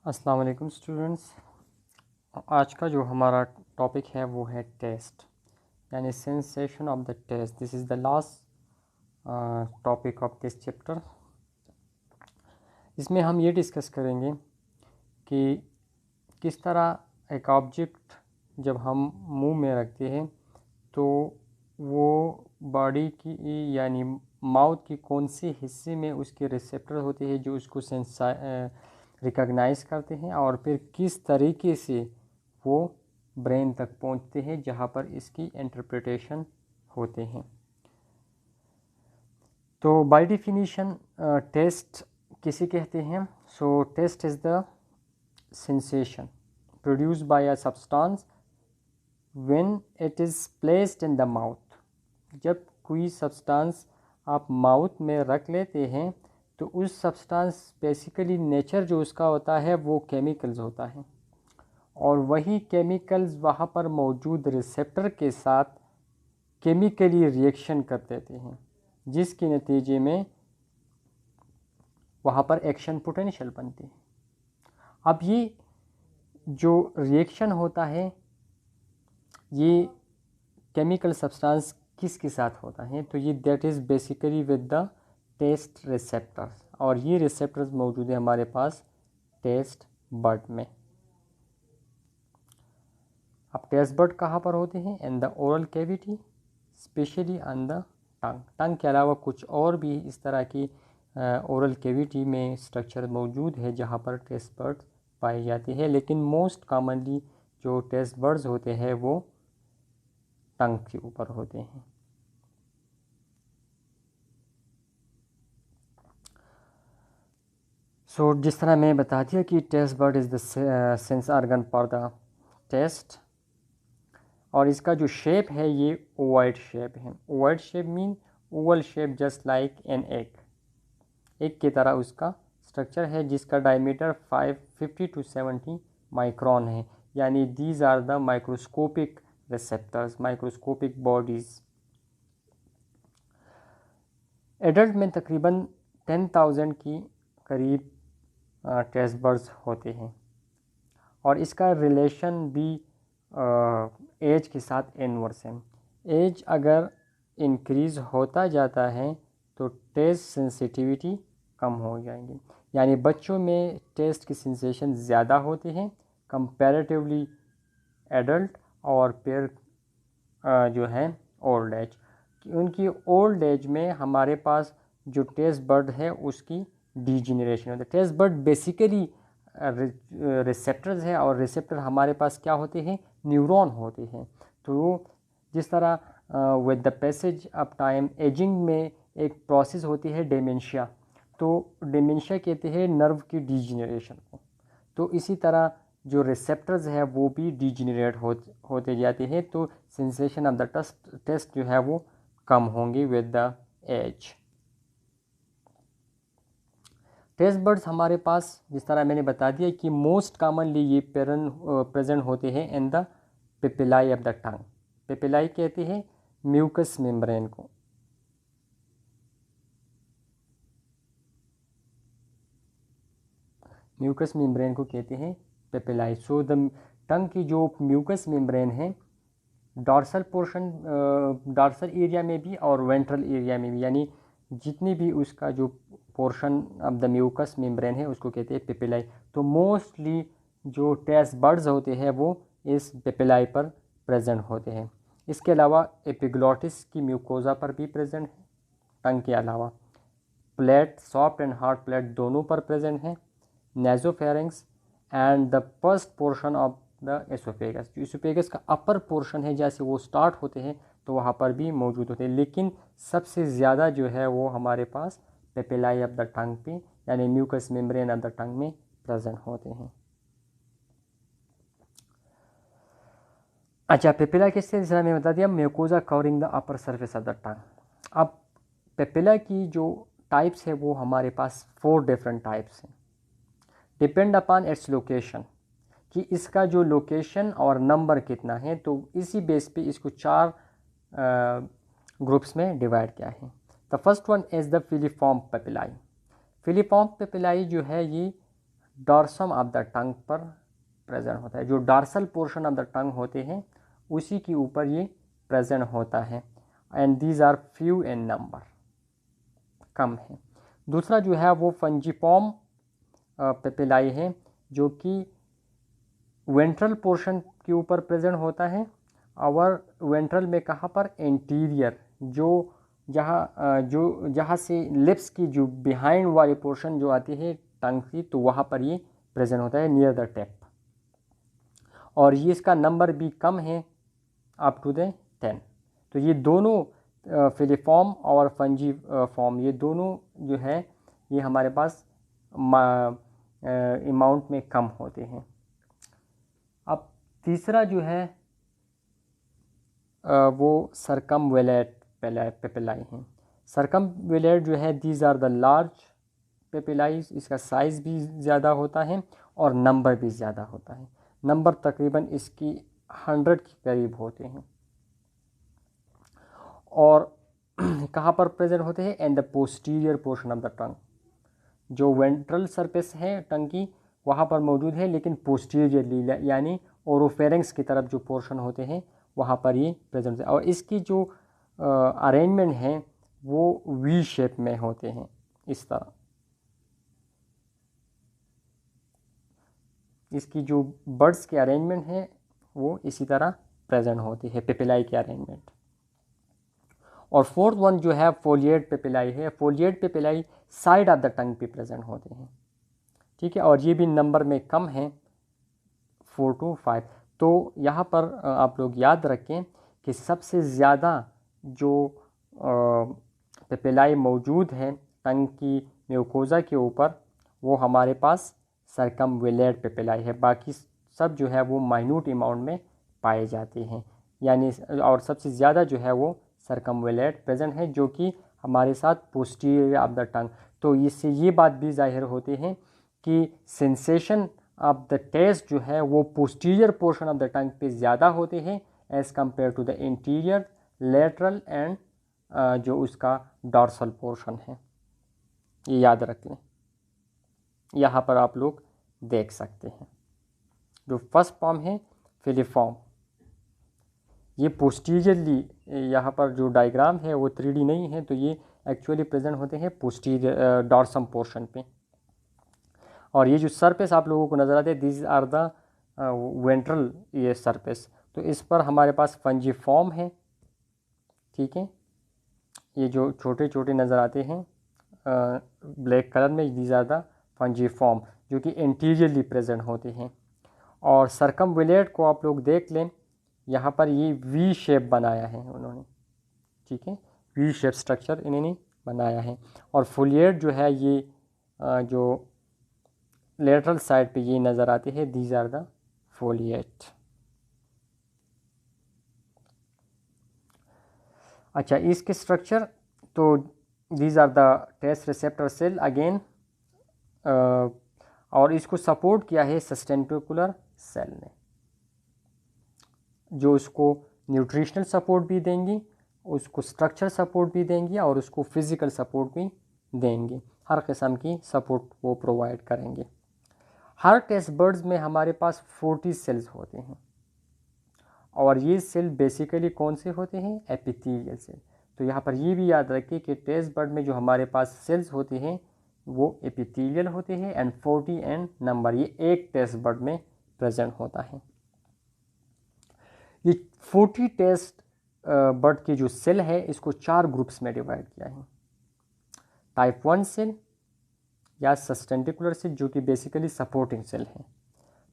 अस्सलाम वालेकुम स्टूडेंट्स। आज का जो हमारा टॉपिक है वो है टेस्ट, यानी sensation of the taste. This is the last topic of this chapter. इसमें हम ये डिस्कस करेंगे कि किस तरह एक ऑब्जेक्ट जब हम मुंह में रखते हैं तो वो बॉडी की यानी माउथ की कौन से हिस्से में उसके रिसेप्टर होते हैं जो उसको रिकॉग्नाइज करते हैं, और फिर किस तरीके से वो ब्रेन तक पहुंचते हैं जहां पर इसकी इंटरप्रिटेशन होते हैं। तो बाय डेफिनेशन टेस्ट किसे कहते हैं? So test is the sensation produced by a substance when it is placed in the mouth। जब कोई सब्सटेंस आप माउथ में रख लेते हैं तो उस सब्सटेंस बेसिकली नेचर जो उसका होता है वो केमिकल्स होता है, और वही केमिकल्स वहाँ पर मौजूद रिसेप्टर के साथ केमिकली रिएक्शन कर देते हैं, जिसके नतीजे में वहाँ पर एक्शन पोटेंशियल बनती है। अब ये जो रिएक्शन होता है ये केमिकल सब्सटेंस किसके साथ होता है? तो ये that is basically with the taste receptors, और ये रिसेप्टर्स मौजूद है हमारे पास टेस्ट बड में। अब टेस्ट बड कहाँ पर होते हैं? In the oral cavity, specially on the tongue. Tongue के अलावा कुछ और भी इस तरह की ओरल कैविटी में स्ट्रक्चर मौजूद है जहाँ पर टेस्ट बड्स पाई जाती है, लेकिन मोस्ट कॉमनली जो टेस्ट बड्स होते हैं वो टंग के ऊपर होते हैं। सो जिस तरह मैं बता दिया कि taste bud is the sense organ for the taste, और इसका जो शेप है ये ओवल शेप है। Oval shape mean oval shape just like an egg, एक की तरह उसका स्ट्रक्चर है जिसका डायमीटर 550 to 70 माइक्रोन है, यानी these are the microscopic receptors, microscopic bodies. Adult में तकरीबन 10,000 की करीब टेस्ट बड्स होते हैं, और इसका रिलेशन भी एज के साथ इनवर्स है। एज अगर इंक्रीज़ होता जाता है तो टेस्ट सेंसिटिविटी कम हो जाएंगी, यानी बच्चों में टेस्ट की सेंसेशन ज़्यादा होती है कंपैरेटिवली एडल्ट, और फिर जो है ओल्ड एज। उनकी ओल्ड एज में हमारे पास जो टेस्ट बड है उसकी डीजेनरेशन होती है। टेस्ट बड बेसिकली रिसेप्टर्स है, और रिसेप्टर हमारे पास क्या होते हैं? न्यूरॉन होते हैं। तो जिस तरह with the passage of time ageing में एक प्रोसेस होती है डेमेंशिया, तो डेमेंशिया कहते हैं नर्व की डीजेनरेशन को। तो इसी तरह जो रिसेप्टर्स है वो भी डीजेनरेट होते जाते हैं, तो सेंसेशन ऑफ द टेस्ट जो है वो कम होंगे with the age. Taste buds हमारे पास जिस तरह मैंने बता दिया कि मोस्ट कॉमनली ये प्रेजेंट होते हैं in the papillae of the tongue. Papillae कहते हैं म्यूकस मेम्ब्रेन को। म्यूकस मेम्ब्रेन को कहते हैं पेपिलाई। सो द टंग की जो म्यूकस मेम्ब्रेन है डॉर्सल पोर्शन, डॉर्सल एरिया में भी और वेंट्रल एरिया में भी, यानी जितनी भी उसका जो portion of the mucous membrane है उसको कहते हैं पेपिलाई। तो मोस्टली जो टेस्ट बड्स होते हैं वो इस पेपिलाई पर प्रेजेंट होते हैं। इसके अलावा एपिग्लॉटिस की म्यूकोजा पर भी प्रेजेंट है टंग के अलावा। Plate, soft and hard plate दोनों पर प्रेजेंट है। Nasopharynx and the first portion of the oesophagus, जो एसोफेगस का अपर पोर्शन है जैसे वो स्टार्ट होते हैं तो वहाँ पर भी मौजूद होते हैं, लेकिन सबसे ज़्यादा जो है वो हमारे पास पेपिलाई ऑफ द टंग पे, यानी mucous membrane of the tongue में प्रेजेंट होते हैं। अच्छा, पेपिला किससे, जैसा मैं बता दिया, mucosa covering the upper surface of the टंग। अब पेपिला की जो टाइप्स है वो हमारे पास 4 डिफरेंट टाइप्स हैं, डिपेंड अपॉन इट्स लोकेशन, कि इसका जो लोकेशन और नंबर कितना है। तो इसी बेस पे इसको 4 ग्रुप्स में डिवाइड किया है। The first one is the filiform papillae. Filiform papillae जो है ये डॉर्सम ऑफ द टंग पर प्रेजेंट होता है। जो dorsal portion of the tongue होते हैं उसी के ऊपर ये प्रेजेंट होता है। And these are few in number, कम है। दूसरा जो है वो फंजीफॉर्म पेपिलाई है, जो कि वेंट्रल पोर्शन के ऊपर प्रेजेंट होता है। और वेंट्रल में कहाँ पर, एंटीरियर, जो जहाँ से लिप्स की जो बिहाइंड वाली पोर्शन जो आती है टंग की, तो वहाँ पर ये प्रेजेंट होता है नियर द टिप। और ये इसका नंबर भी कम है, अप टू द 10। तो ये दोनों फिलीफॉर्म और फंजी फॉर्म, ये दोनों जो है ये हमारे पास अमाउंट में कम होते हैं। अब तीसरा जो है वो सरकमवेलेट पेपिलाई हैं। सरकमवेलेट जो है, दीज आर द लार्ज पेपिलाई, इसका साइज़ भी ज़्यादा होता है और नंबर भी ज़्यादा होता है। नंबर तकरीबन इसकी 100 के करीब होते हैं। और कहाँ पर प्रेजेंट होते हैं, and the posterior portion of the टंग। जो वेंट्रल सरफेस है टंग की वहाँ पर मौजूद है, लेकिन पोस्टीरियरली यानी ओरोफेरिंक्स की तरफ जो पोर्शन होते हैं वहाँ पर ये प्रेजेंट है। और इसकी जो अरेंजमेंट है वो वी शेप में होते हैं, इस तरह। इसकी जो बर्ड्स के अरेंजमेंट है वो इसी तरह प्रेजेंट होती है, पेपिलाई की अरेंजमेंट। और फोर्थ वन जो है फोलिएट पेपिलाई है। Foliate papillae side of the tongue पे प्रेजेंट होते हैं, ठीक है। और ये भी नंबर में कम है, 4 to 5। तो यहाँ पर आप लोग याद रखें कि सबसे ज़्यादा जो पेपिलाई मौजूद है टंग की म्यूकोजा के ऊपर, वो हमारे पास सरकमवेलेट पेपिलाई है। बाकी सब जो है वो माइन्यूट अमाउंट में पाए जाते हैं, यानी और सबसे ज़्यादा जो है वो सरकमवेलेट प्रेजेंट है, जो कि हमारे साथ पोस्टीरियर ऑफ द टंग। तो इससे ये बात भी जाहिर होती है कि सेंसेशन ऑफ द टेस्ट जो है वो posterior portion of the tongue पे ज़्यादा होते हैं as compare to the interior, lateral and जो उसका डॉर्सल पोर्शन है। ये याद रख लें, यहाँ पर आप लोग देख सकते हैं। जो फर्स्ट फॉर्म है फिलीफॉर्म, ये पोस्टीरियरली, यहाँ पर जो डायग्राम है वो 3D नहीं है, तो ये एक्चुअली प्रेजेंट होते हैं पोस्टीरियर डॉर्सम पोर्शन पे। और ये जो सरफेस आप लोगों को नज़र आते हैं, दिस आर द वेंट्रल ये सरफेस। तो इस पर हमारे पास फंजीफॉर्म है, ठीक है। ये जो छोटे छोटे नज़र आते हैं ब्लैक कलर में, दीज आर द फंजीफॉर्म, जो कि इंटीरियरली प्रेजेंट होते हैं। और सरकमवेलेट को आप लोग देख लें, यहाँ पर ये वी शेप बनाया है उन्होंने, ठीक है। वी शेप स्ट्रक्चर इन्होंने बनाया है। और फोलिएट जो है ये जो लेटरल साइड पे ये नज़र आते हैं, दीज आर द फोलिएट। अच्छा, इसके स्ट्रक्चर, तो these are the taste receptor cell again, और इसको सपोर्ट किया है सस्टेंटिकुलर सेल ने, जो उसको न्यूट्रिशनल सपोर्ट भी देंगी, उसको स्ट्रक्चर सपोर्ट भी देंगी और उसको फिज़िकल सपोर्ट भी देंगे। हर किस्म की सपोर्ट वो प्रोवाइड करेंगे। हर टेस्ट बर्ड्स में हमारे पास 40 सेल्स होते हैं, और ये सेल बेसिकली कौन से होते हैं, एपिथेलियल सेल। तो यहाँ पर ये भी याद रखिए कि टेस्ट बर्ड में जो हमारे पास सेल्स होते हैं वो एपिथेलियल होते हैं, एंड 40 एंड नंबर, ये एक टेस्ट बर्ड में प्रेजेंट होता है। ये 40 टेस्ट बर्ड की जो सेल है इसको 4 ग्रुप्स में डिवाइड किया है। टाइप 1 सेल या सस्टेंटिकुलर सेल, जो कि बेसिकली सपोर्टिंग सेल है।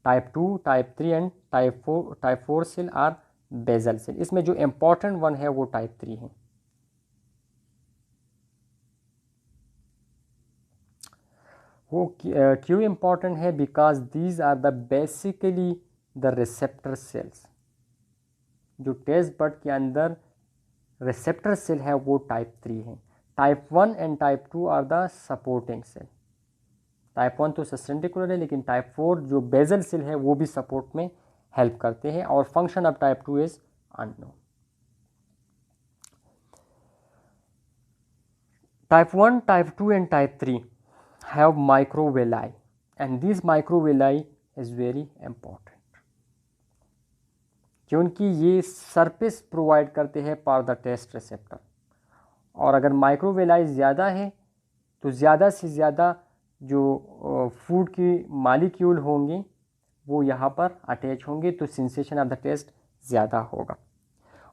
Type 2, type 3 and type 4 cell are basal cell. इसमें जो इम्पॉर्टेंट वन है वो टाइप 3 है। वो क्यों इम्पॉर्टेंट है, because these are the basically the receptor cells. जो टेस्ट बर्ड के अंदर रिसेप्टर सेल है वो टाइप 3 है। Type 1 and type 2 are the supporting cell. Type 1 तो सस्टेंटिकुलर है, लेकिन टाइप 4 जो बेजल सेल है वो भी सपोर्ट में हेल्प करते हैं, और function of type 2 is unknown. Type 1, type 2 and type 3 have microvilli, and this microvilli is very important, क्योंकि ये सरफेस प्रोवाइड करते हैं फॉर द टेस्ट रिसेप्टर। और अगर माइक्रोविलाई ज़्यादा है तो ज़्यादा से ज़्यादा जो फूड की मालिक्यूल होंगे वो यहाँ पर अटैच होंगे, तो सेंसेशन ऑफ द टेस्ट ज़्यादा होगा।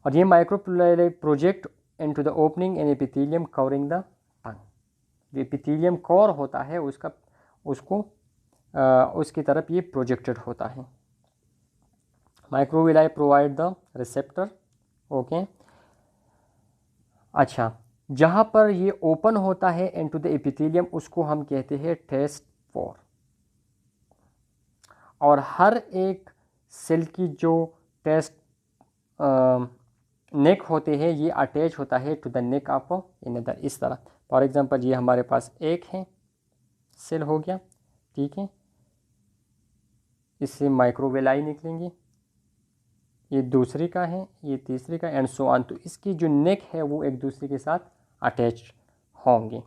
और ये microvilli project into the opening in epithelium covering the tongue. जो एपिथेलियम कोर होता है उसकी तरफ ये प्रोजेक्टेड होता है। Microvilli provide the receptor, okay. अच्छा, जहाँ पर ये ओपन होता है इनटू द एपिथेलियम उसको हम कहते हैं टेस्ट पोर। और हर एक सेल की जो टेस्ट नेक होते हैं ये अटैच होता है to the neck of another, इस तरह। फॉर एग्जांपल ये हमारे पास एक है सेल हो गया, ठीक है, इससे माइक्रोविलाई निकलेंगे, ये दूसरी का है, ये तीसरी का, एंड सो ऑन। तो इसकी जो नेक है वो एक दूसरे के साथ अटैच होंगे।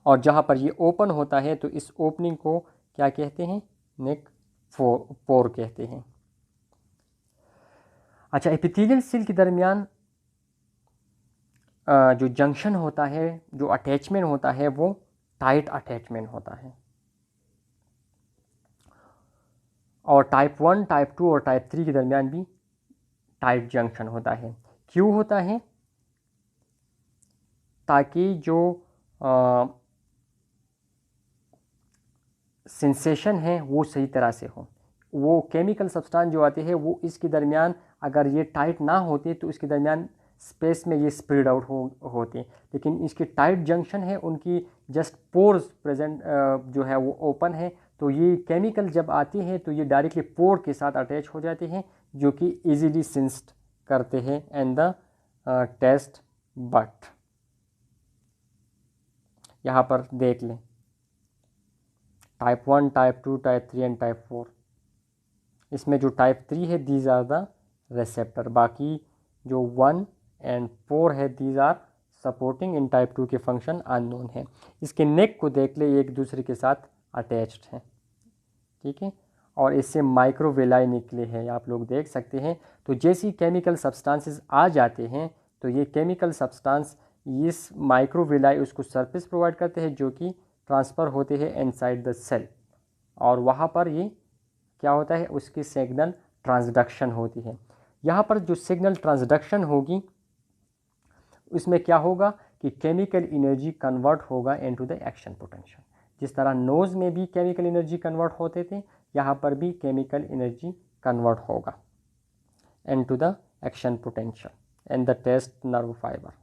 और जहाँ पर ये ओपन होता है तो इस ओपनिंग को क्या कहते हैं? नेक पोर कहते हैं। अच्छा, एपिथेलियल सेल के दरमियान जो जंक्शन होता है, जो अटैचमेंट होता है वो टाइट अटैचमेंट होता है। और टाइप 1, टाइप 2 और टाइप 3 के दरमियान भी टाइट जंक्शन होता है। क्यों होता है? ताकि जो सेंसेशन है वो सही तरह से हो। वो केमिकल सब्सटेंस जो आते हैं वो इसके दरमियान अगर ये टाइट ना होते तो इसके दरमियान स्पेस में ये स्प्रेड आउट होते, लेकिन इसके टाइट जंक्शन है, उनकी जस्ट पोर्स प्रेजेंट जो है वो ओपन है, तो ये केमिकल जब आती है तो ये डायरेक्टली पोर के साथ अटैच हो जाते हैं, जो कि इजीली सेंस्ड करते हैं एंड द टेस्ट बट। यहाँ पर देख लें, type 1, type 2, type 3 and type 4। इसमें जो टाइप 3 है दीज आर द रिसेप्टर, बाकी जो 1 एंड 4 है दीज आर सपोर्टिंग। इन टाइप 2 के फंक्शन अननोन है। इसके नेक को देख ले, एक दूसरे के साथ अटैच्ड है, ठीक है, और इससे माइक्रोविलाई निकले हैं, आप लोग देख सकते हैं। तो जैसी केमिकल सब्सटेंसेस आ जाते हैं तो ये केमिकल सब्सटेंस इस माइक्रोविलाई उसको सरफेस प्रोवाइड करते हैं, जो कि ट्रांसफ़र होते हैं इनसाइड द सेल, और वहाँ पर ये क्या होता है, उसकी सिग्नल ट्रांसडक्शन होती है। यहाँ पर जो सिग्नल ट्रांसडक्शन होगी उसमें क्या होगा कि केमिकल एनर्जी कन्वर्ट होगा इनटू द एक्शन पोटेंशियल। जिस तरह नोज़ में भी केमिकल एनर्जी कन्वर्ट होते थे, यहाँ पर भी केमिकल एनर्जी कन्वर्ट होगा into the action potential and the taste nerve fibre.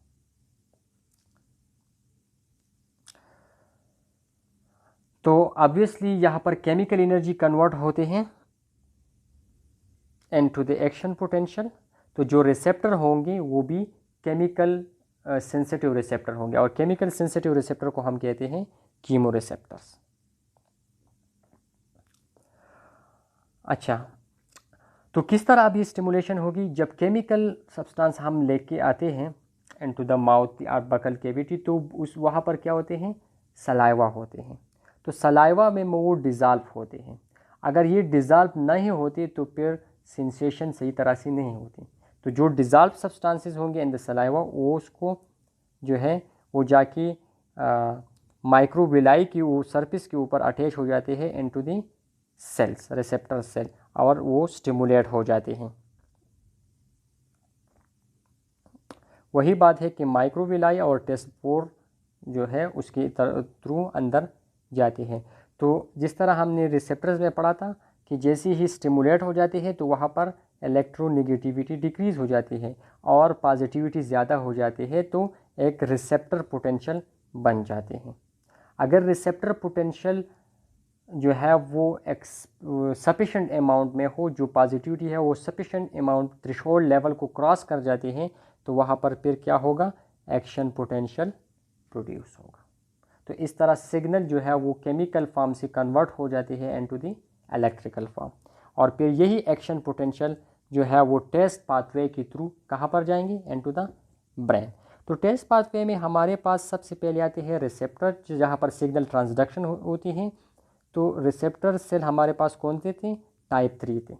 तो ऑब्वियसली यहाँ पर केमिकल एनर्जी कन्वर्ट होते हैं इनटू द एक्शन पोटेंशियल। तो जो रिसेप्टर होंगे वो भी केमिकल सेंसिटिव रिसेप्टर होंगे, और केमिकल सेंसिटिव रिसेप्टर को हम कहते हैं कीमो रिसेप्टर्स। अच्छा, तो किस तरह अभी स्टिमुलेशन होगी? जब केमिकल सब्सटेंस हम लेके आते हैं इनटू द माउथ और बकल कैविटी, तो उस वहाँ पर क्या होते हैं? सलाइवा होते हैं। तो सलाइवा में वो डिज़ाल्व होते हैं। अगर ये डिज़ाल्व नहीं होते तो फिर सेंसेशन सही तरह से नहीं होती। तो जो डिज़ाल्व सब्सटेंसेस होंगे इन द सलाइवा, वो उसको जो है वो जाके माइक्रोविलाई की वो सरफेस के ऊपर अटैच हो जाते हैं into the cells, receptor cell, और वो स्टिमुलेट हो जाते हैं। वही बात है कि माइक्रोविलाई और टेस्ट पोर जो है उसके थ्रू अंदर जाते हैं। तो जिस तरह हमने रिसेप्टर्स में पढ़ा था कि जैसे ही स्टिमुलेट हो जाती है तो वहाँ पर इलेक्ट्रोनेगेटिविटी डिक्रीज़ हो जाती है और पॉजिटिविटी ज़्यादा हो जाती है, तो एक रिसेप्टर पोटेंशियल बन जाते हैं। अगर रिसेप्टर पोटेंशियल जो है वो सफिशेंट अमाउंट में हो, जो पॉजिटिविटी है वो सफिशेंट अमाउंट थ्रेशोल्ड लेवल को क्रॉस कर जाते हैं, तो वहाँ पर फिर क्या होगा? एक्शन पोटेंशियल प्रोड्यूस होगा। तो इस तरह सिग्नल जो है वो केमिकल फॉर्म से कन्वर्ट हो जाते हैं इनटू द इलेक्ट्रिकल फॉर्म, और फिर यही एक्शन पोटेंशियल जो है वो टेस्ट पाथवे के थ्रू कहाँ पर जाएंगे? Into the brain. तो टेस्ट पाथवे में हमारे पास सबसे पहले आते हैं रिसेप्टर, जहाँ पर सिग्नल ट्रांसडक्शन होती है। तो रिसेप्टर सेल हमारे पास कौन से थे? टाइप 3 थे।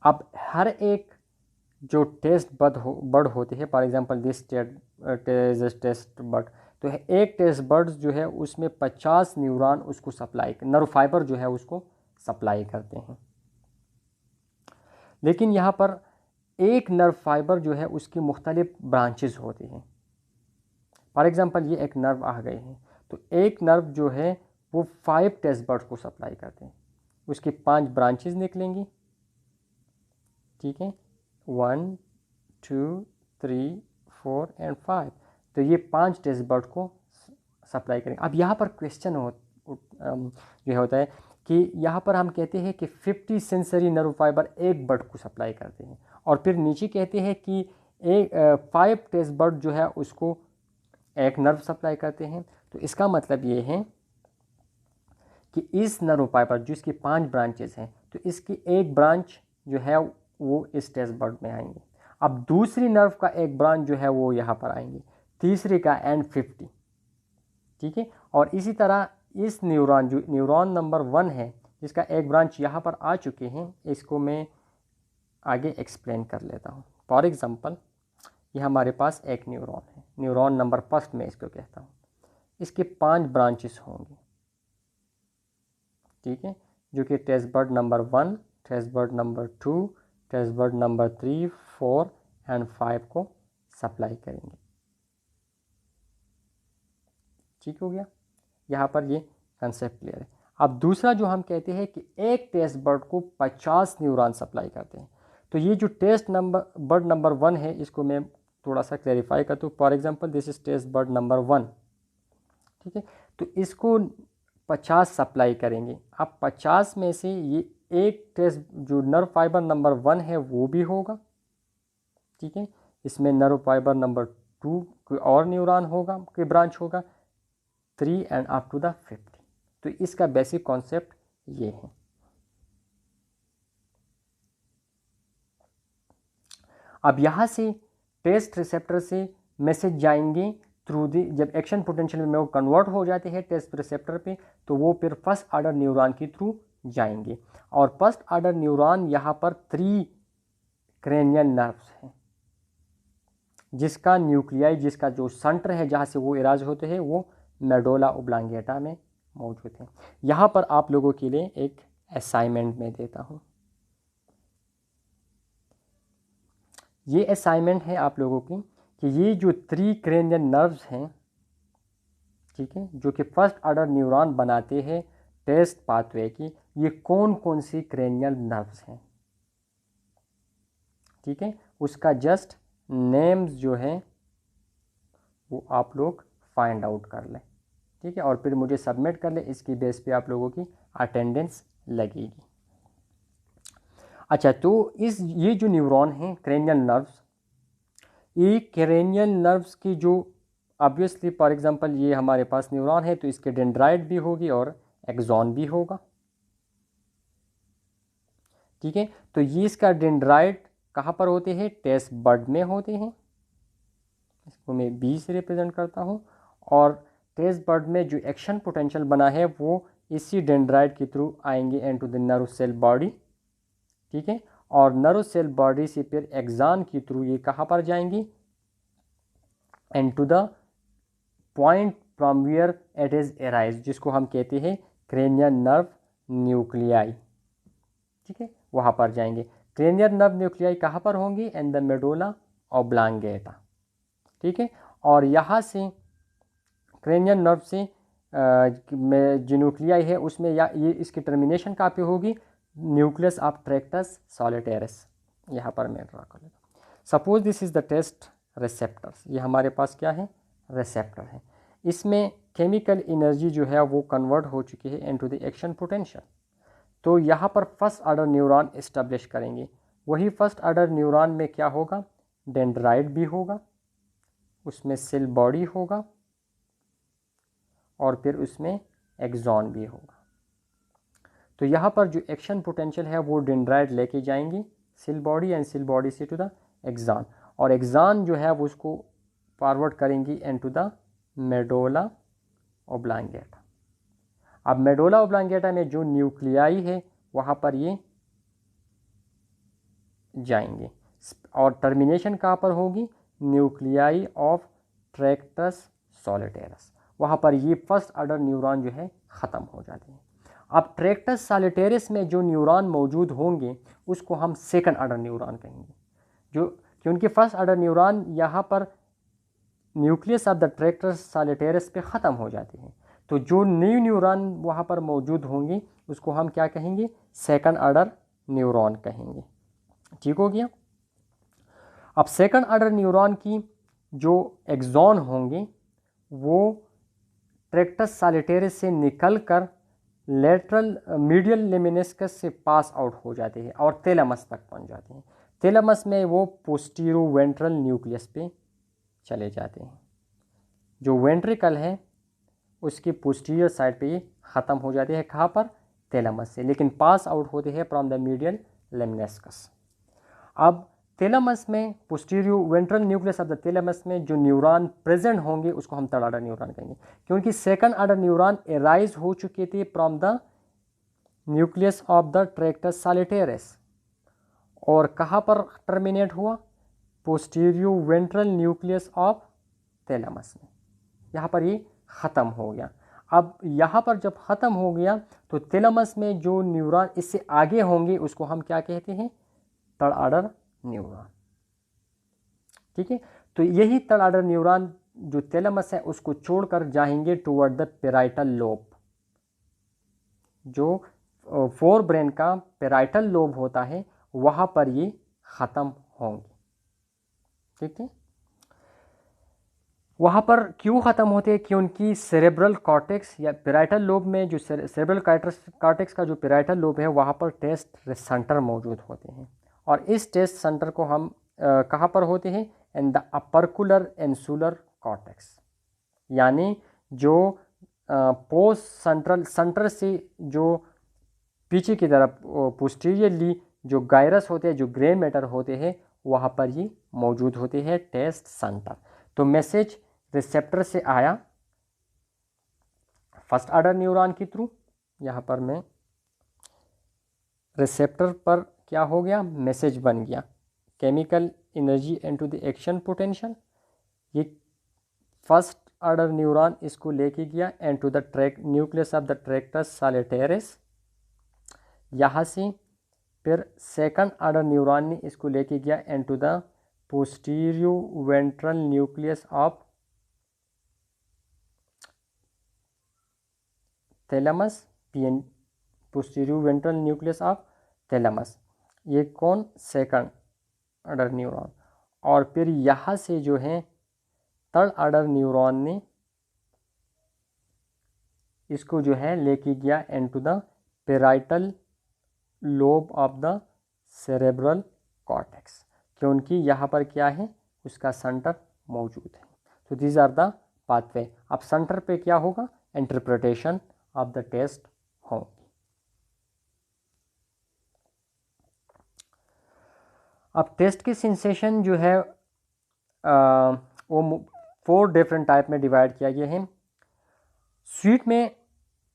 अब हर एक जो टेस्ट बर्ड होते हैं, for example this taste bud, तो एक टेस्ट बर्ड जो है उसमें 50 न्यूरॉन उसको सप्लाई, नर्व फाइबर जो है उसको सप्लाई करते हैं। लेकिन यहाँ पर एक नर्व फाइबर जो है उसकी मुख्तलिफ ब्रांचेस होती हैं। फॉर एग्जांपल ये एक नर्व आ गए हैं, तो एक नर्व जो है वो 5 टेस्ट बर्ड को सप्लाई करते हैं, उसकी 5 ब्रांचेस निकलेंगी, ठीक है, 1 2 3 4 एंड 5। तो ये 5 टेस्ट बर्ड को सप्लाई करेंगे। अब यहाँ पर क्वेश्चन जो होता है कि यहाँ पर हम कहते हैं कि 50 सेंसरी नर्व फाइबर एक बर्ड को सप्लाई करते हैं, और फिर नीचे कहते हैं कि 5 टेस्ट बर्ड जो है उसको एक नर्व सप्लाई करते हैं। तो इसका मतलब ये है कि इस नर्व फाइबर जिसकी 5 ब्रांचेस हैं, तो इसकी एक ब्रांच जो है वो इस टेस्ट बर्ड में आएंगे। अब दूसरी नर्व का एक ब्रांच जो है वो यहाँ पर आएंगे, तीसरी का एंड 50, ठीक है। और इसी तरह इस न्यूरॉन जो न्यूरॉन नंबर 1 है, जिसका एक ब्रांच यहाँ पर आ चुके हैं, इसको मैं आगे एक्सप्लेन कर लेता हूँ। फॉर एग्जांपल ये हमारे पास एक न्यूरॉन है, न्यूरॉन नंबर 1 में इसको कहता हूँ, इसके 5 ब्रांचेस होंगे, ठीक है, जो कि taste bud number 1, taste bud number 2, taste bud number 3, 4 and 5 को सप्लाई करेंगे। ठीक हो गया, यहाँ पर ये कंसेप्ट क्लियर है। अब दूसरा जो हम कहते हैं कि एक टेस्ट बर्ड को 50 न्यूरॉन सप्लाई करते हैं। तो ये जो टेस्ट बर्ड नंबर 1 है, इसको मैं थोड़ा सा क्लैरिफाई करता हूँ। For example this is taste bud number 1, ठीक है, तो इसको 50 सप्लाई करेंगे। अब 50 में से ये एक टेस्ट जो नर्व फाइबर नंबर 1 है वो भी होगा, ठीक है, इसमें नर्व फाइबर नंबर 2 कोई और न्यूरॉन होगा, कोई ब्रांच होगा, 3 एंड अप टू द 50। तो इसका बेसिक कॉन्सेप्ट ये है। अब यहाँ से टेस्ट रिसेप्टर से मैसेज जाएंगे थ्रू दी, जब एक्शन पोटेंशियल में वो कन्वर्ट हो जाते हैं टेस्ट रिसेप्टर पे, तो वो फिर फर्स्ट ऑर्डर न्यूरॉन के थ्रू जाएंगे। और फर्स्ट ऑर्डर न्यूरॉन यहाँ पर 3 क्रेनियल नर्व्स हैं, जिसका न्यूक्लियाई, जिसका जो सेंटर है जहाँ से वो इराज होते हैं, वो मेडुला ओब्लांगेटा में मौजूद है। यहाँ पर आप लोगों के लिए एक असाइनमेंट में देता हूँ। ये असाइनमेंट है आप लोगों की कि ये जो 3 क्रेनियल नर्व्स हैं, ठीक है, जो कि फर्स्ट ऑर्डर न्यूरॉन बनाते हैं टेस्ट पाथवे की, ये कौन कौन सी क्रेनियल नर्व्स हैं, ठीक है, उसका जस्ट नेम्स जो है वो आप लोग फाइंड आउट कर लें, ठीक है, और फिर मुझे सबमिट कर लें। इसकी बेस पे आप लोगों की अटेंडेंस लगेगी। अच्छा, तो ये जो न्यूरॉन हैं क्रेनियल नर्व्स, ये क्रेनियल नर्व्स की जो ऑब्वियसली फॉर एग्जांपल ये हमारे पास न्यूरॉन है, तो इसके डेंड्राइट भी होगी और एक्सॉन भी होगा, ठीक है। तो ये इसका डेंड्राइट कहाँ पर होते हैं? टेस्ट बर्ड में होते हैं, इसको मैं बी से रिप्रेजेंट करता हूँ। और टेस्ट बर्ड में जो एक्शन पोटेंशियल बना है वो इसी डेंड्राइट के थ्रू आएंगे into the nerve cell body, ठीक है। और नर्व सेल बॉडी से फिर एक्सॉन के थ्रू ये कहाँ पर जाएंगी? Into the point from where it is arise, जिसको हम कहते हैं क्रेनियल नर्व न्यूक्लियाई, ठीक है, वहाँ पर जाएंगे। क्रेनियल नर्व न्यूक्लियाई कहाँ पर होंगी? इन द मेडुला ओब्लांगेटा, ठीक है। और यहाँ से क्रेनियल नर्व से में जो न्यूक्लियाई है उसमें या ये इसकी टर्मिनेशन कहाँ पे होगी? न्यूक्लियस ऑफ ट्रैक्टस सॉलिटेरिस, यहाँ पर मैं ड्रा कर लेता हूँ। Suppose this is the taste receptors, ये हमारे पास क्या है? रिसेप्टर है। इसमें केमिकल एनर्जी जो है वो कन्वर्ट हो चुकी है इनटू द एक्शन पोटेंशियल। तो यहाँ पर फर्स्ट ऑर्डर न्यूरॉन इस्टेब्लिश करेंगे। वही फर्स्ट ऑर्डर न्यूरॉन में क्या होगा? डेंड्राइट भी होगा, उसमें सेल बॉडी होगा और फिर उसमें एक्सॉन भी होगा। तो यहाँ पर जो एक्शन पोटेंशियल है वो डेंड्राइट लेके जाएंगी cell body and cell body से टू द एक्सॉन। और एक्सान जो है वो उसको फॉरवर्ड करेंगी इनटू द मेडुला ओब्लांगेटा। अब मेडुला ओब्लांगेटा में जो न्यूक्लियाई है वहाँ पर ये जाएंगे और टर्मिनेशन कहाँ पर होगी, न्यूक्लियाई ऑफ ट्रैक्टस सॉलिटेरस, वहाँ पर ये फर्स्ट ऑर्डर न्यूरॉन जो है ख़त्म हो जाते हैं। अब ट्रैक्टस सॉलिटेरस में जो न्यूरॉन मौजूद होंगे उसको हम सेकंड ऑर्डर न्यूरॉन कहेंगे, जो कि उनके फर्स्ट ऑर्डर न्यूरॉन यहाँ पर न्यूक्लियस ऑफ द ट्रैक्टस सॉलिटेरस पे ख़त्म हो जाते हैं। तो जो न्यू न्यूरॉन वहाँ पर मौजूद होंगे उसको हम क्या कहेंगे, सेकंड ऑर्डर न्यूरॉन कहेंगे। ठीक हो गया। अब सेकंड ऑर्डर न्यूरॉन की जो एक्सॉन होंगे वो ट्रैक्टस सॉलिटेरस से निकलकर लेटरल मीडियल लेमिनिस्कस से पास आउट हो जाते हैं और थैलेमस तक पहुंच जाते हैं। थैलेमस में वो पोस्टीरो वेंट्रल न्यूक्लियस पे चले जाते हैं। जो वेंट्रिकल है उसकी पोस्टीरियर साइड पे ये ख़त्म हो जाते हैं, कहाँ पर, थैलेमस से, लेकिन पास आउट होते हैं फ्रॉम द मीडियल लेमिनिस्कस। अब थैलेमस में posterior ventral nucleus of the thalamus में जो न्यूरॉन प्रेजेंट होंगे उसको हम थर्ड ऑर्डर न्यूरॉन कहेंगे, क्योंकि सेकंड ऑर्डर न्यूरॉन एराइज हो चुके थे from the nucleus of the tractus solitarius और कहाँ पर टर्मिनेट हुआ, posteroventral nucleus of thalamus में, यहाँ पर ये ख़त्म हो गया। अब यहाँ पर जब ख़त्म हो गया तो थैलेमस में जो न्यूरॉन इससे आगे होंगे उसको हम क्या कहते हैं, थर्ड ऑर्डर न्यूरॉन। ठीक है, तो यही थर्ड ऑर्डर न्यूरॉन जो थैलेमस है उसको छोड़कर जाएंगे टुवर्ड द पेराइटल लोब। जो फोर ब्रेन का पेराइटल लोब होता है वहाँ पर ये ख़त्म होंगे। ठीक है, वहाँ पर क्यों ख़त्म होते हैं, क्योंकि सेरेब्रल कॉर्टेक्स या पेराइटल लोब में जो सेरेब्रल कॉर्टेक्स का जो पेराइटल लोब है वहाँ पर टेस्ट सेंटर मौजूद होते हैं और इस टेस्ट सेंटर को हम कहाँ पर होते हैं, इन द अपर्कुलर इंसुलर कॉर्टेक्स, यानी जो पोस्ट सेंटर से जो पीछे की तरफ पोस्टीरियरली जो गायरस होते हैं, जो ग्रे मैटर होते हैं, वहाँ पर ये मौजूद होते हैं टेस्ट सेंटर। तो मैसेज रिसेप्टर से आया फर्स्ट ऑर्डर न्यूरॉन के थ्रू, यहाँ पर मैं रिसेप्टर पर क्या हो गया, मैसेज बन गया, chemical energy into the action potential. ये फर्स्ट ऑर्डर न्यूरॉन इसको लेके गया into the nucleus of the tractus solitarius. यहाँ से फिर सेकंड ऑर्डर न्यूरॉन ने इसको लेके गया into the posterior ventral nucleus of thalamus, posterior ventral nucleus of thalamus, ये कौन, सेकंड ऑर्डर न्यूरॉन। और फिर यहाँ से जो है थर्ड ऑर्डर न्यूरॉन ने इसको जो है लेके गया into the parietal lobe of the cerebral cortex, क्योंकि यहाँ पर क्या है, उसका सेंटर मौजूद है। तो दीज आर द पाथवे। अब सेंटर पे क्या होगा, इंटरप्रिटेशन ऑफ द टेस्ट होंगी। अब टेस्ट की सेंसेशन जो है वो 4 डिफरेंट टाइप में डिवाइड किया गया है। स्वीट में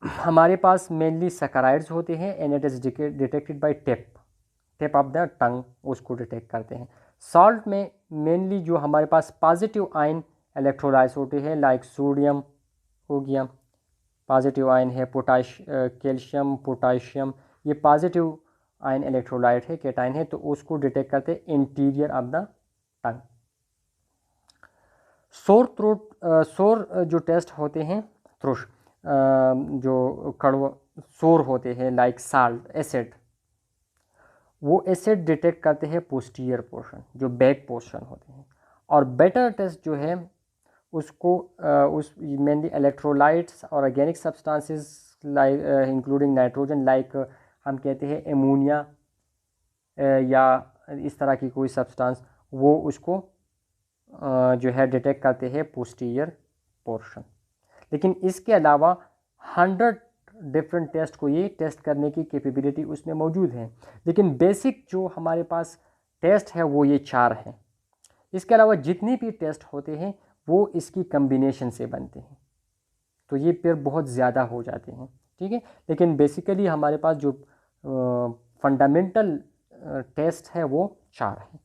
हमारे पास मेनली सैकराइड्स होते हैं and it is detected by tip of the टंग, उसको डिटेक्ट करते हैं। सॉल्ट में मेनली जो हमारे पास पॉजिटिव आयन इलेक्ट्रोलाइट्स होते हैं, लाइक सोडियम हो गया, पॉजिटिव आयन है, कैल्शियम, पोटाशियम, ये पॉजिटिव आयन इलेक्ट्रोलाइट है, केटाइन है, तो उसको डिटेक्ट करते हैं इंटीरियर ऑफ द टंग। सोर जो टेस्ट होते हैं, थ्रुश जो कड़वा सोर होते हैं, लाइक साल्ट, एसिड, वो एसिड डिटेक्ट करते हैं पोस्टीरियर पोर्शन, जो बैक पोर्शन होते हैं। और बेटर टेस्ट जो है उसको उस मेनली इलेक्ट्रोलाइट्स और organic substances like including nitrogen, like हम कहते हैं एमोनिया या इस तरह की कोई सब्सटेंस, वो उसको जो है डिटेक्ट करते हैं पोस्टीरियर पोर्शन। लेकिन इसके अलावा 100 डिफरेंट टेस्ट को ये टेस्ट करने की कैपेबिलिटी उसमें मौजूद है, लेकिन बेसिक जो हमारे पास टेस्ट है वो ये 4 हैं। इसके अलावा जितने भी टेस्ट होते हैं वो इसकी कम्बिनेशन से बनते हैं, तो ये फिर बहुत ज़्यादा हो जाते हैं, ठीक है। लेकिन बेसिकली हमारे पास जो फंडामेंटल टेस्ट है वो 4 है।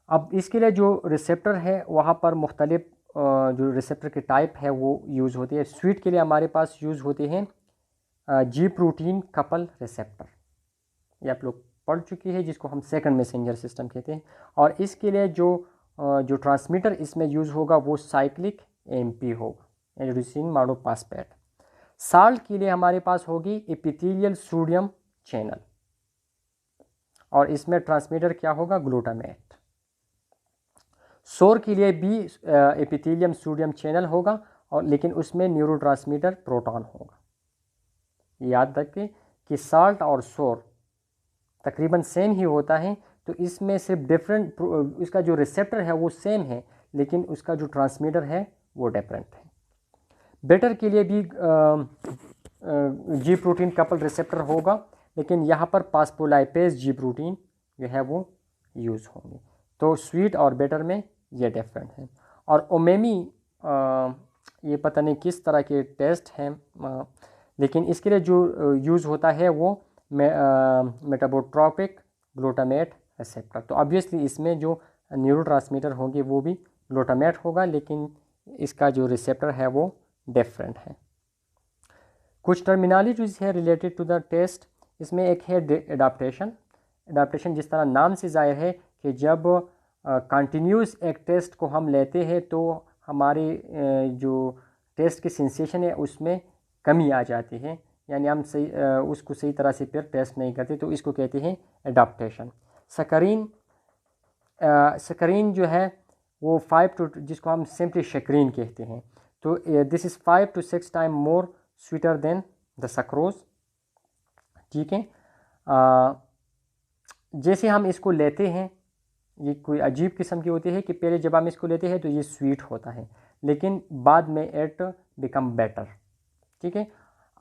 अब इसके लिए जो रिसेप्टर है वहाँ पर मुख्तलिफ जो रिसेप्टर के टाइप है वो यूज़ होती है। स्वीट के लिए हमारे पास यूज़ होते हैं जी प्रोटीन कपल रिसेप्टर, ये आप लोग पढ़ चुकी है, जिसको हम सेकंड मैसेंजर सिस्टम कहते हैं। और इसके लिए जो ट्रांसमीटर इसमें यूज़ होगा वो साइक्लिक एमपी होगा, एडिनोसिन मोनोफॉस्फेट। साल्ट के लिए हमारे पास होगी एपिथेलियल सोडियम चैनल, और इसमें ट्रांसमीटर क्या होगा, ग्लूटामेट। सोर के लिए भी एपिथेलियम सोडियम चैनल होगा, और लेकिन उसमें न्यूरोट्रांसमीटर प्रोटॉन होगा। याद रखें कि साल्ट और सोर तकरीबन सेम ही होता है, तो इसमें सिर्फ डिफरेंट, इसका जो रिसेप्टर है वो सेम है लेकिन उसका जो ट्रांसमीटर है वो डिफरेंट है। बेटर के लिए भी जी प्रोटीन कपल रिसेप्टर होगा, लेकिन यहाँ पर फास्फोलाइपेज जी प्रोटीन जो है वो यूज़ होंगे। तो स्वीट और बेटर में ये डिफरेंट है। और ओमेमी ये पता नहीं किस तरह के टेस्ट हैं, लेकिन इसके लिए जो यूज़ होता है वो मेटाबोट्रोपिक ग्लूटामेट रिसेप्टर। तो ऑब्वियसली इसमें जो न्यूरोट्रांसमीटर होंगे वो भी ग्लूटामेट होगा, लेकिन इसका जो रिसेप्टर है वो डिफरेंट है। कुछ टर्मिनोलॉजीज है रिलेटेड टू द टेस्ट। इसमें एक है एडाप्टेशन। एडाप्टेशन जिस तरह नाम से ज़ाहिर है कि जब कंटिन्यूस एक टेस्ट को हम लेते हैं तो हमारे जो टेस्ट की सेंसेशन है उसमें कमी आ जाती है, यानी हम उसको सही तरह से फिर टेस्ट नहीं करते, तो इसको कहते हैं एडाप्टेशन। सकरीन जो है वो 5 to, जिसको हम सिंपली शकरीन कहते हैं, तो this is 5 to 6 time more sweeter than the sucrose, ठीक है। जैसे हम इसको लेते हैं, ये कोई अजीब किस्म की होती है कि पहले जब हम इसको लेते हैं तो ये स्वीट होता है, लेकिन बाद में इट बिकम बेटर, ठीक है।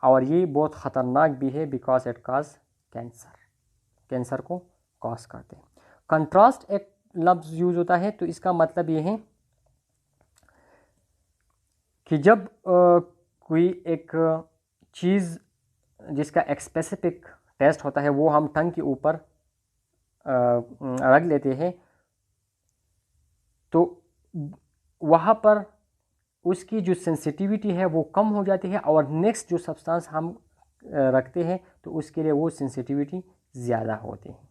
और ये बहुत ख़तरनाक भी है because it cause cancer, cancer को कॉज करते हैं। कंट्रास्ट एक लफ्ज़ यूज़ होता है, तो इसका मतलब ये है कि जब कोई एक चीज़ जिसका एक स्पेसिफिक टेस्ट होता है वो हम टंग के ऊपर रख लेते हैं, तो वहाँ पर उसकी जो सेंसिटिविटी है वो कम हो जाती है, और नेक्स्ट जो सब्सटेंस हम रखते हैं तो उसके लिए वो सेंसिटिविटी ज़्यादा होती है।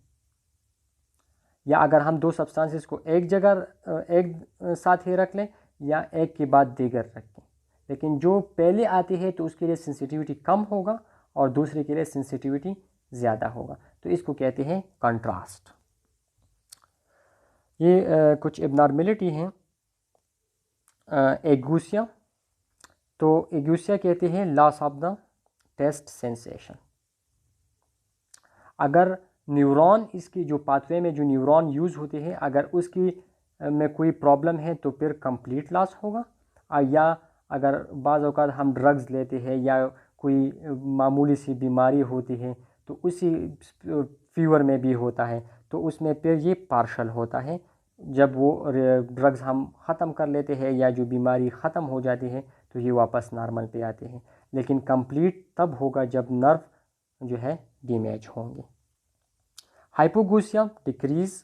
या अगर हम 2 सब्सटेंसेस को एक जगह एक साथ ही रख लें या एक के बाद दीगर रखें, लेकिन जो पहले आती है तो उसके लिए सेंसिटिविटी कम होगा और दूसरे के लिए सेंसिटिविटी ज़्यादा होगा, तो इसको कहते हैं कंट्रास्ट। ये कुछ एबनॉर्मेलिटी हैं। एगूसिया, तो एगूसिया कहते हैं loss of the taste sensation. अगर न्यूरॉन, इसकी जो पाथवे में जो न्यूरॉन यूज़ होते हैं, अगर उसकी में कोई प्रॉब्लम है तो फिर कंप्लीट लॉस होगा, या अगर बाज़ औक़ात हम ड्रग्स लेते हैं या कोई मामूली सी बीमारी होती है तो उसी फीवर में भी होता है, तो उसमें फिर ये पार्शल होता है। जब वो ड्रग्स हम ख़त्म कर लेते हैं या जो बीमारी ख़त्म हो जाती है तो ये वापस नॉर्मल पे आते हैं, लेकिन कंप्लीट तब होगा जब नर्व जो है डैमेज होंगे। हाइपोगूसिया डिक्रीज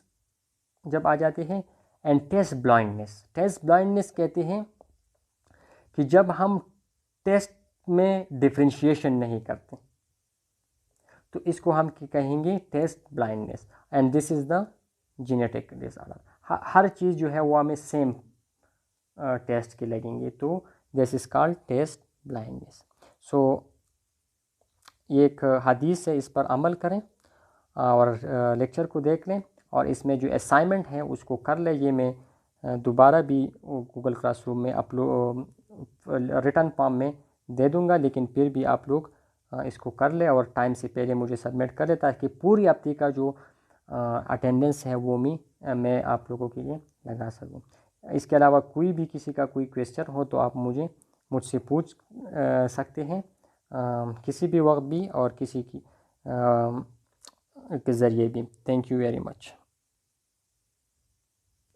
जब आ जाते हैं। And taste blindness, taste blindness कहते हैं कि जब हम टेस्ट में डिफ्रेंशिएशन नहीं करते तो इसको हम कहेंगे taste blindness, and this is the genetic disorder. हर चीज़ जो है वो हमें सेम टेस्ट के लगेंगे, तो this is called taste blindness. So ये एक हदीस है, इस पर अमल करें और लेक्चर को देख लें, और इसमें जो असाइनमेंट है उसको कर लें। ये मैं दोबारा भी गूगल क्लासरूम में अपलोड रिटर्न फॉर्म में दे दूंगा, लेकिन फिर भी आप लोग इसको कर लें और टाइम से पहले मुझे सबमिट कर लें, ताकि पूरी हफ्ते का जो अटेंडेंस है वो मैं आप लोगों के लिए लगा सकूं। इसके अलावा कोई भी किसी का कोई क्वेश्चन हो तो आप मुझसे पूछ सकते हैं किसी भी वक्त भी और किसी की के ज़रिए भी। Thank you very much.